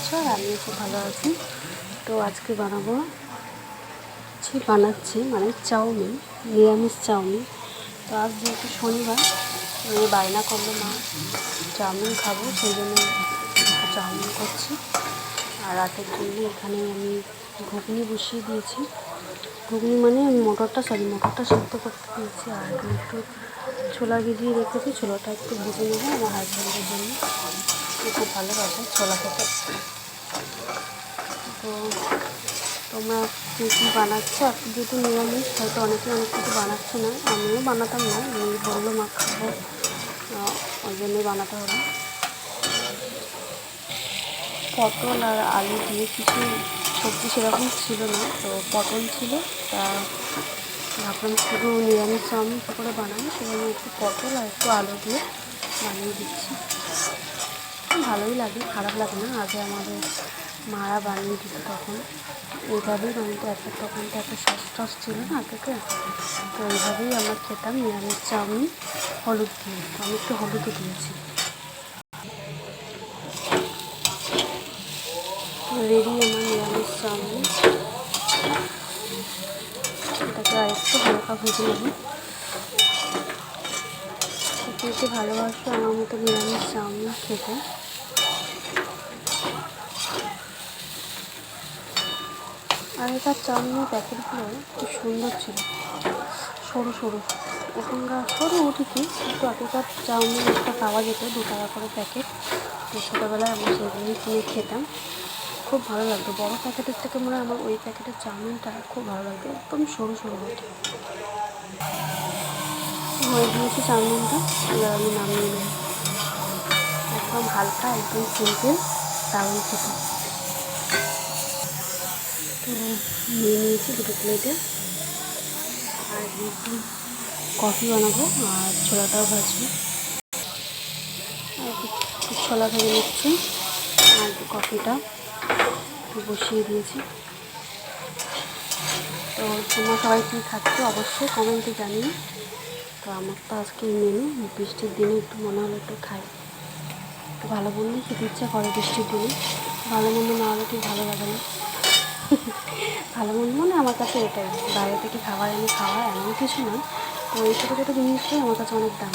আছো আর আমিও খুব ভালো আছি। তো আজকে বানাচ্ছি মানে চাউমিন, নিরামিষ চাউমিন। তো আজ যেহেতু শনিবার, বায়না করলো মা চাউমিন খাবো, সেই জন্য একটু চাউমিন করছি। আর রাতের জন্য এখানে আমি ঘুগনি বসিয়ে দিয়েছি। ঘুগনি মানে আমি মটরটা সেদ্ধ করতে দিয়েছি। আর একটু ছোলা ভিজিয়ে রেখেছি, ছোলাটা একটু ভেজে নেবো আমার হাজব্যান্ডের জন্য, খুব ভালোবাসে ছোলা খেতে। তো তোমরা কী কী বানাচ্ছো? আর যেহেতু নিরামিষ, হয়তো অনেকে অনেক কিছু বানাচ্ছে না, আমিও বানাতাম না, আমি বললো মা খাবো, ওই জন্যই বানাতে হলো। পটল আর আলু দিয়ে কিছু সবজি সেরকম ছিল না, তো পটল ছিল, তা ভাবলাম শুধু নিরামিষ চাউমিন কী করে বানাই, সেজন্য একটু পটল আর একটু আলু দিয়ে বানিয়ে দিচ্ছি। ভালোই লাগে, খারাপ লাগে না। আগে আমাদের মারা বানিয়ে দিত, তখন এইভাবেই বানিয়ে তখন তো এত সস টস ছিল না থেকে, তো এইভাবেই আমরা খেতাম নিরামিষ চাউমিন হলুদ দিয়ে। তো আমি একটু হলুদও দিয়েছি। রেডি আমার নিরামিষ চাউমিন। এটাকে আর একটু হালকা ভেজে নেব। খেতে ভালোবাসো আমার মতো নিরামিষ চাউমিন খেতে। আগেকার চাউমিনের প্যাকেটগুলো খুব সুন্দর ছিল, সরু সরু। এখনকার সরু ঠিকই, কিন্তু আগেকার চাউমিন একটা পাওয়া যেত 2 টাকা করে প্যাকেট। তো ছোটোবেলায় আমরা সেগুলোই কিনে খেতাম, খুব ভালো লাগতো। বড়ো প্যাকেটের থেকে মনে হয় আমার ওই প্যাকেটের চাউমিনটা খুব ভালো লাগতো, একদম সরু সরু হতো। হয়ে গিয়েছে চাউমিনটা, এবার আমি নামিয়ে নেব। একদম হালকা, একদম সিম্পল, দারুণ খেতে। তো নিয়ে নিয়েছি 2 প্লেটে। আর একটু কফি বানাবো আর ছোলাটাও ভাজবো। আর একটু ছোলা ভেজে নিচ্ছি আর একটু কফিটা বসিয়ে দিয়েছি। তো তোমরা সবাই কী খাচ্ছ অবশ্যই কমেন্টে জানিও। তো আমার তো আজকে মেনু, বৃষ্টির দিনে একটু মনে হলো একটু খাই, একটু ভালো মন্দই খেতে ইচ্ছা করে বৃষ্টির দিনে। ভালো মন্দ না হলে ঠিক ভালো লাগে না। ভালো মন্দ মানে আমার কাছে এটাই, বাইরে থেকে খাবার এনে খাওয়া এমন কিছু নয়। তো এই ছোটো ছোটো জিনিসটাই আমার কাছে অনেক দাম।